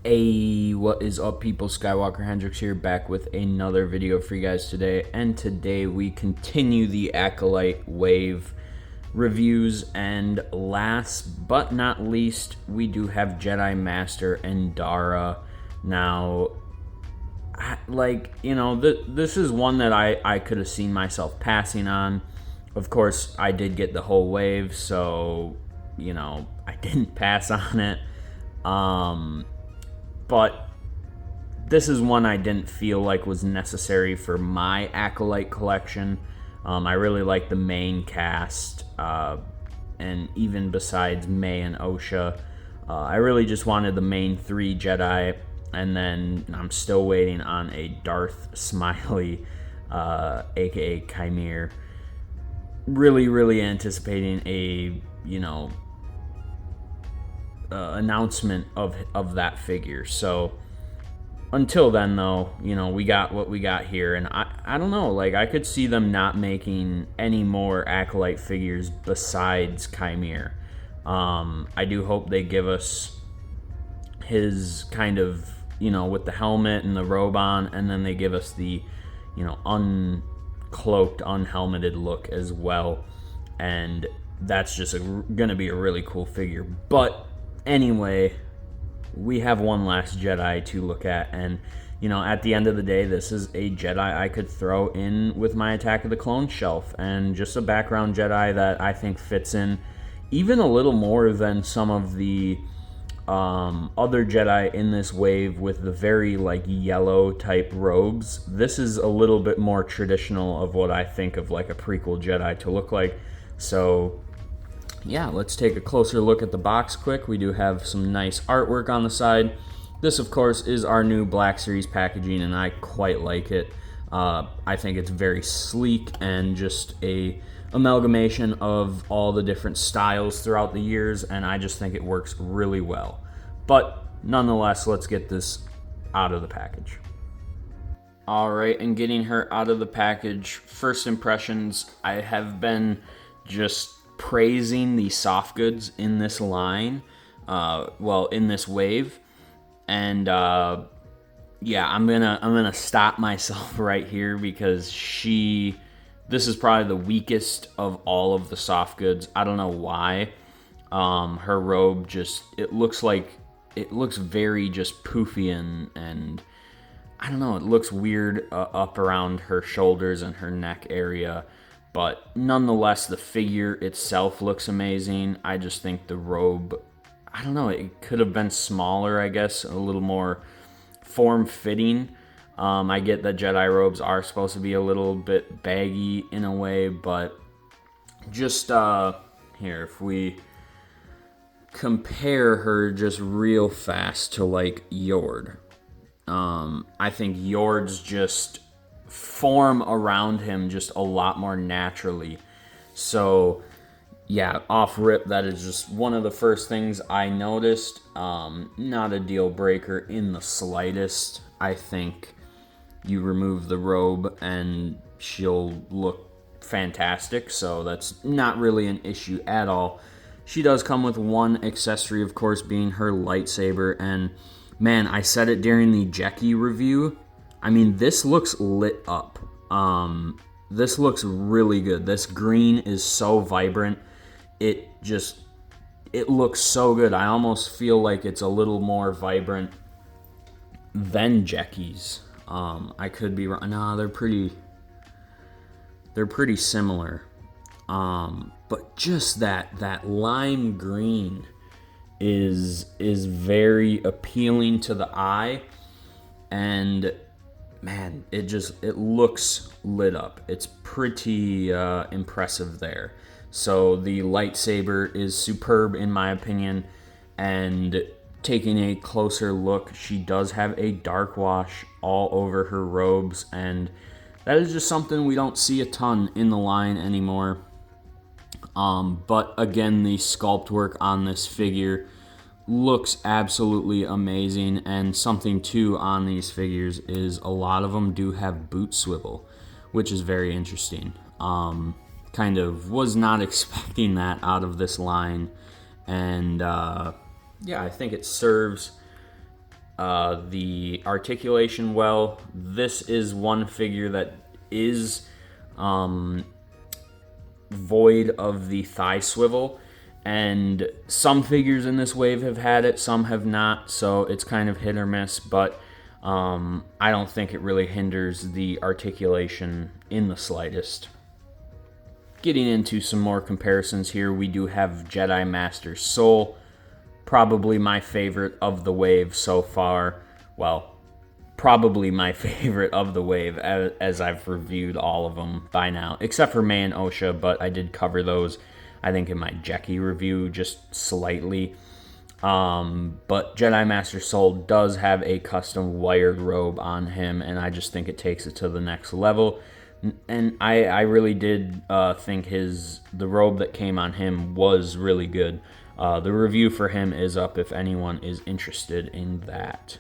Hey, what is up, people? Skywalker Hendrix here, back with another video for you guys today. And today we continue the Acolyte Wave reviews. And last but not least, we do have Jedi Master Indara. Now, this is one that I could have seen myself passing on. Of course, I did get the whole wave, so, I didn't pass on it. But this is one I didn't feel like was necessary for my Acolyte collection. I really like the main cast, and even besides May and Osha, I really just wanted the main three Jedi, and then I'm still waiting on a Darth Smiley, aka Chimere. Really anticipating a, announcement of that figure. So until then, though, we got what we got here, and I don't know, like, I could see them not making any more Acolyte figures besides Chimere. I do hope they give us his kind of, with the helmet and the robe on, and then they give us the, uncloaked, unhelmeted look as well, and that's just gonna be a really cool figure. But anyway, we have one last Jedi to look at, and at the end of the day, this is a Jedi I could throw in with my Attack of the Clones shelf, and just a background Jedi that I think fits in even a little more than some of the other Jedi in this wave with the very yellow type robes. This is a little bit more traditional of what I think of like a prequel Jedi to look like. So yeah, let's take a closer look at the box quick. We do have some nice artwork on the side. This, of course, is our new Black Series packaging, and I quite like it. I think it's very sleek and just a amalgamation of all the different styles throughout the years, and I just think it works really well. But nonetheless, let's get this out of the package. All right, and getting her out of the package, first impressions, I have been just praising the soft goods in this line, in this wave, and yeah, I'm gonna stop myself right here because this is probably the weakest of all of the soft goods. I don't know why. Her robe it looks very just poofy and I don't know, it looks weird up around her shoulders and her neck area. But nonetheless, the figure itself looks amazing. I just think the robe, I don't know, it could have been smaller, I guess, a little more form-fitting. I get that Jedi robes are supposed to be a little bit baggy in a way, but just, here, if we compare her just real fast to, Yord, I think Yord's just form around him just a lot more naturally. So yeah, off rip, that is just one of the first things I noticed. Not a deal breaker in the slightest. I think you remove the robe and she'll look fantastic, so that's not really an issue at all. She does come with one accessory, of course, being her lightsaber, and man, I said it during the Jeki review, I mean, this looks lit up. This looks really good. This green is so vibrant. It looks so good. I almost feel like it's a little more vibrant than Jeki's. I could be wrong. No, they're pretty similar. But just that lime green is very appealing to the eye, and man, it looks lit up. It's pretty impressive there. So the lightsaber is superb in my opinion, and taking a closer look, she does have a dark wash all over her robes, and that is just something we don't see a ton in the line anymore. But again, the sculpt work on this figure looks absolutely amazing, and something too on these figures is a lot of them do have boot swivel, which is very interesting. Kind of was not expecting that out of this line, and yeah, I think it serves the articulation well. This is one figure that is void of the thigh swivel, and some figures in this wave have had it, some have not, so it's kind of hit or miss, but I don't think it really hinders the articulation in the slightest. Getting into some more comparisons here, we do have Jedi Master Soul, probably my favorite of the wave so far. Well, probably my favorite of the wave, as I've reviewed all of them by now, except for May and Osha, but I did cover those, I think, in my Jeki review just slightly. But Jedi Master Soul does have a custom wired robe on him, and I just think it takes it to the next level. And I really did think the robe that came on him was really good. The review for him is up if anyone is interested in that.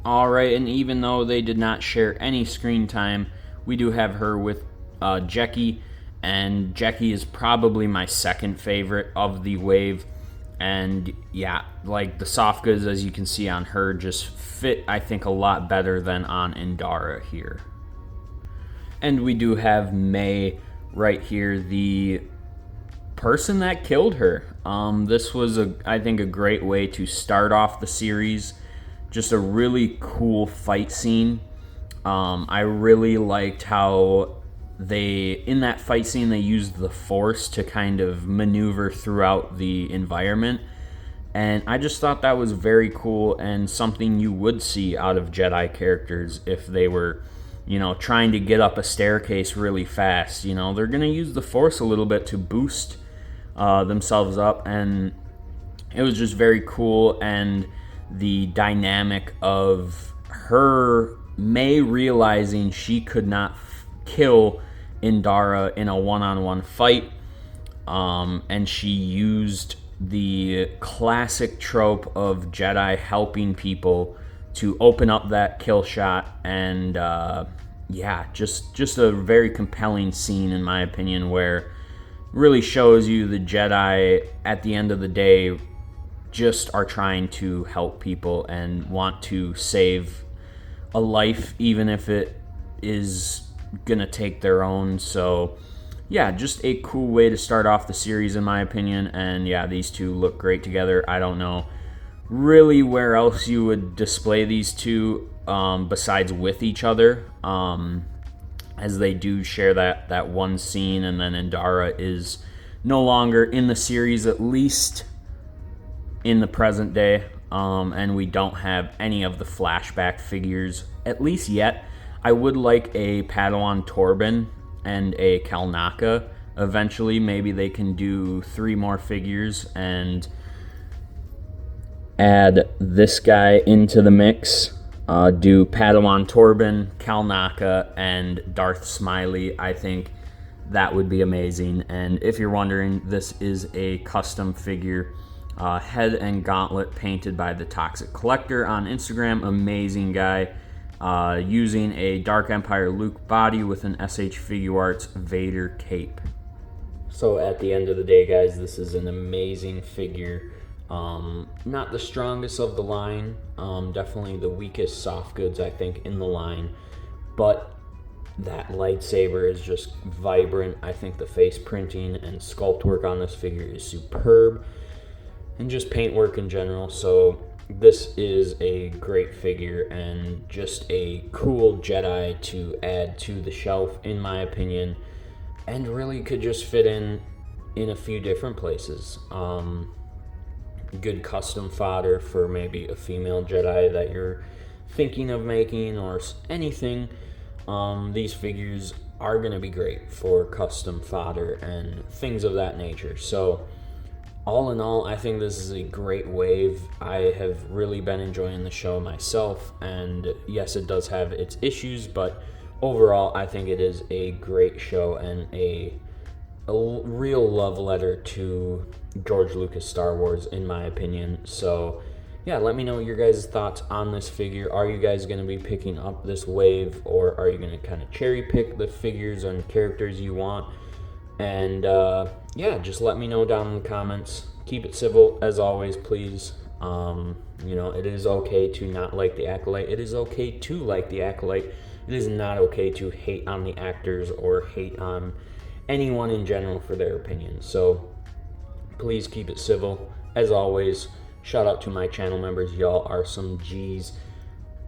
Alright, and even though they did not share any screen time, we do have her with Jeki, and Jeki is probably my second favorite of the wave. And yeah, like the soft goods, as you can see on her, just fit, I think, a lot better than on Indara here. And we do have May right here, the person that killed her. This was, I think, a great way to start off the series. Just a really cool fight scene. I really liked how in that fight scene, they used the Force to kind of maneuver throughout the environment. And I just thought that was very cool and something you would see out of Jedi characters if they were, trying to get up a staircase really fast. They're going to use the Force a little bit to boost themselves up. And it was just very cool. And the dynamic of her, May, realizing she could not kill Indara in a one-on-one fight, and she used the classic trope of Jedi helping people to open up that kill shot. And just a very compelling scene, in my opinion, where really shows you the Jedi at the end of the day just are trying to help people and want to save a life, even if it is gonna take their own. So yeah, just a cool way to start off the series, in my opinion. And yeah, these two look great together. I don't know really where else you would display these two besides with each other, as they do share that one scene, and then Indara is no longer in the series, at least in the present day, and we don't have any of the flashback figures, at least yet. I would like a Padawan Torben and a Kalnaka. Eventually, maybe they can do 3 more figures and add this guy into the mix. Do Padawan Torben, Kalnaka, and Darth Smiley. I think that would be amazing. And if you're wondering, this is a custom figure. Head and gauntlet painted by the Toxic Collector on Instagram. Amazing guy. Using a Dark Empire Luke body with an SH Figuarts Vader cape. So at the end of the day, guys, this is an amazing figure. Not the strongest of the line, definitely the weakest soft goods, I think, in the line, but that lightsaber is just vibrant. I think the face printing and sculpt work on this figure is superb, and just paint work in general. So this is a great figure and just a cool Jedi to add to the shelf, in my opinion, and really could just fit in a few different places. Good custom fodder for maybe a female Jedi that you're thinking of making, or anything. These figures are going to be great for custom fodder and things of that nature. So all in all, I think this is a great wave. I have really been enjoying the show myself, and yes, it does have its issues, but overall, I think it is a great show and a real love letter to George Lucas Star Wars, in my opinion. So yeah, let me know your guys' thoughts on this figure. Are you guys going to be picking up this wave, or are you going to kind of cherry pick the figures and characters you want? And yeah, just let me know down in the comments. Keep it civil, as always, please. You know, it is okay to not like the Acolyte. It is okay to like the Acolyte. It is not okay to hate on the actors or hate on anyone in general for their opinions. So please keep it civil. As always, shout out to my channel members. Y'all are some G's.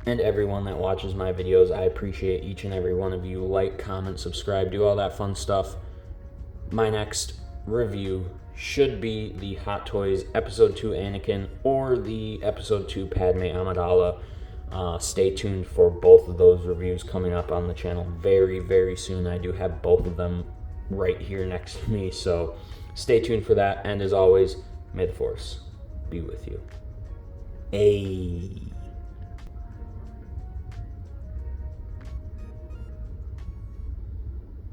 And everyone that watches my videos, I appreciate each and every one of you. Like, comment, subscribe, do all that fun stuff. My next review should be the Hot Toys Episode 2 Anakin or the Episode 2 Padme Amidala. Stay tuned for both of those reviews coming up on the channel very, very soon. I do have both of them right here next to me, so stay tuned for that. And as always, may the Force be with you. Ayy.